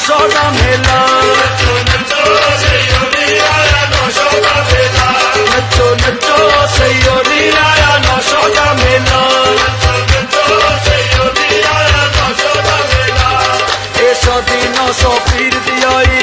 नौशो का मेला नचो नचो सैयोरी आया नौशो का मेला नचो नचो सैयोरी आया नौशो का मेला नचो नचो सैयोरी आया नौशो का मेला ए शादी नौशो पीर दियाई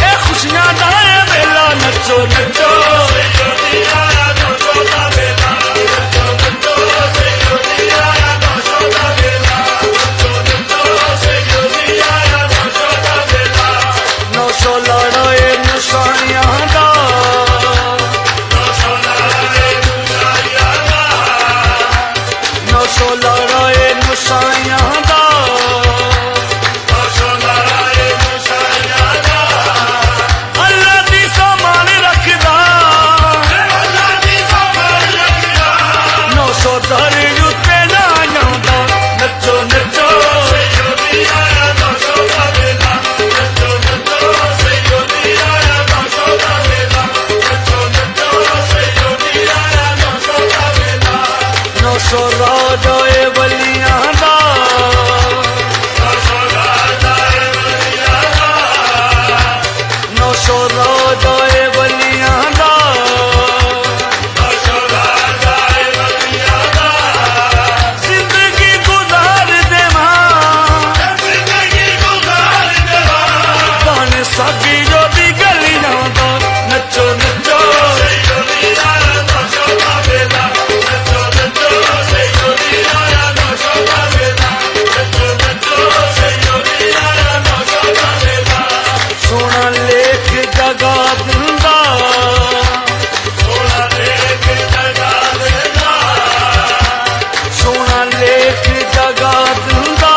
ए खुशियां दा मेला नचो नचो सैयोरी आया नौशो का मेला नचो नचो सैयोरी आया नौशो का मेला नचो नचो सैयोरी आया नौशो का मेला नौशो लड़ाए निशानियां दा नौशो लड़ाए निशानियां दा नौशो लड़ाए निशानियां दा नौशो लड़ाए निशानियां दा अल्लाह दी सामान रखदा अल्लाह दी सामान रखदा नौशो दर उत्ते ना आंदा नचो नचो सैयोरी आया नौशो का मेला नचो नचो सैयोरी आया नौशो का मेला नचो नचो सैयोरी आया नौशो का मेला नौशो राजाए बलियां दा नौशो राजाए बलियां दा नौशो राजाए बलियां दा नौशो राजाए बलियां दा जिंदगी गुजार देवां जिंदगी गुजार देवां गाने सागी जोदी गलियां दा नचो नचो सैयोरी आया नौशो का मेला नचो नचो सैयोरी आया नौशो का मेला नचो नचो सैयोरी आया नौशो का मेला सोना लेख जगा दिंदा सोना लेख जगा दिंदा सोना लेख जगा दिंदा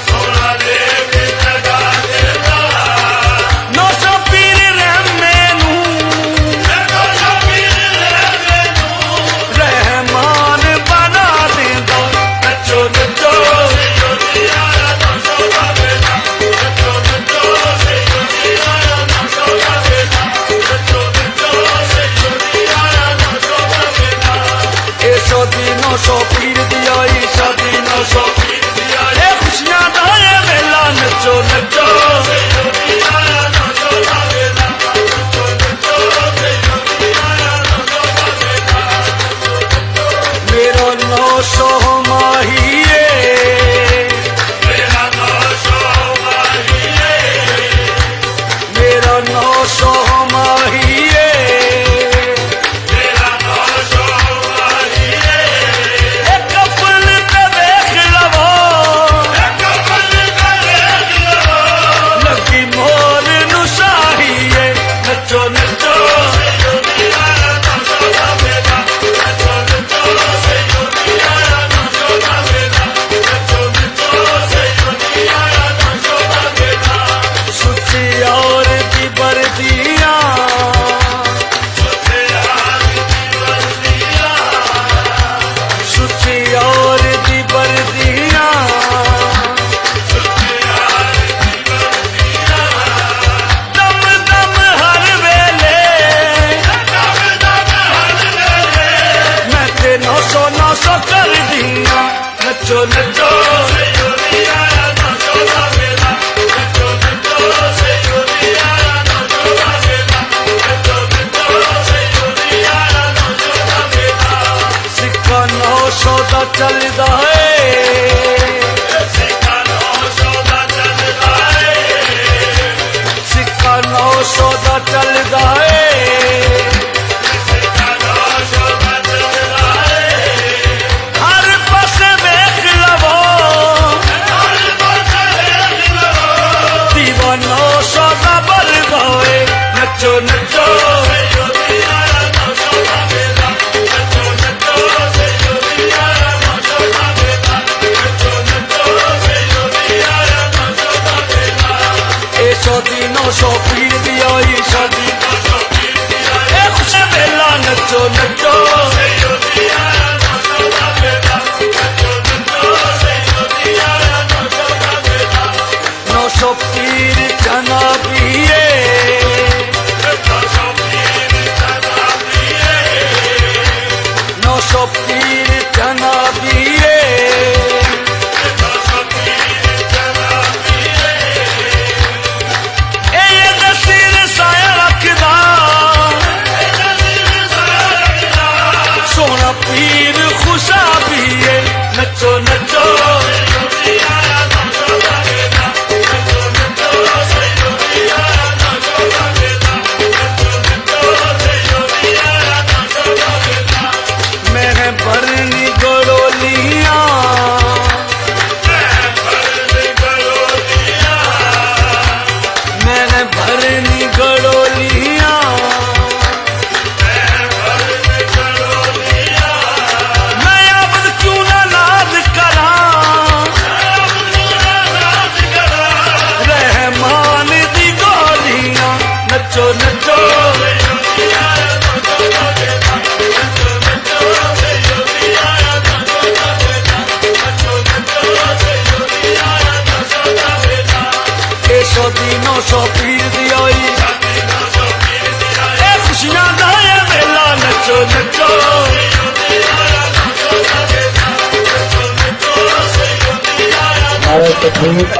सोना लेख जगा दिंदा नौशो पीर रहमे नूं नौशो पीर रहमे नूं रहमान बना देंदा नचो नचो सैयोरी आया नौशो का मेला नचो नचो सैयोरी आया नौशो का मेला नचो नचो सैयोरी आया नौशो का मेला ए शादी नौशो पीर दियाई शादी नौशो पीर दियाई ए खुशियां दा ए मेला नचो नचो सैयोरी आया नौशो का मेला नचो नचो सैयोरी आया नौशो का मेला मेरा नौशो माहिए मेरा नौशो माहिए मेरा नौशो माहिए मेरा नौशो माहिए एक कपल ते देख लवो एक कपल ते देख लवो लगी मोर नु शाहीए नचो नचो सैयोरी आया नौशो का मेला नचो नचो सैयोरी आया नौशो का मेला नचो नचो सैयोरी आया नौशो का मेला सुची और दी बरदियां सुची और दी बरदियां सुची और दी बरदियां सुची और दी बरदियां दम दम हर वेले दम दम हर वेले मैं ते नौशो नौशो कर दियां नचो नचो सैयोरी आया नौशो का मेला नचो नचो सैयोरी आया नौशो का मेला नचो नचो सैयोरी आया नौशो का मेला सिक्का नौशो दा चलदा है सिक्का नौशो दा चलदा है सिक्का नौशो दा चलदा है सिक्का नौशो दा चलदा है हर पासे देख लवो हर पासे देख लवो दीवानो सदा बल गए नचो नचो सैयोरी आया नौशो का मेला नचो नचो सैयोरी आया नौशो का मेला नचो नचो सैयोरी आया नौशो का मेला ए शादी नौशो पीर दियाई नचो नचो सौ दिनों सौ पीर दिया खुशियां का ये मेला नचो नचो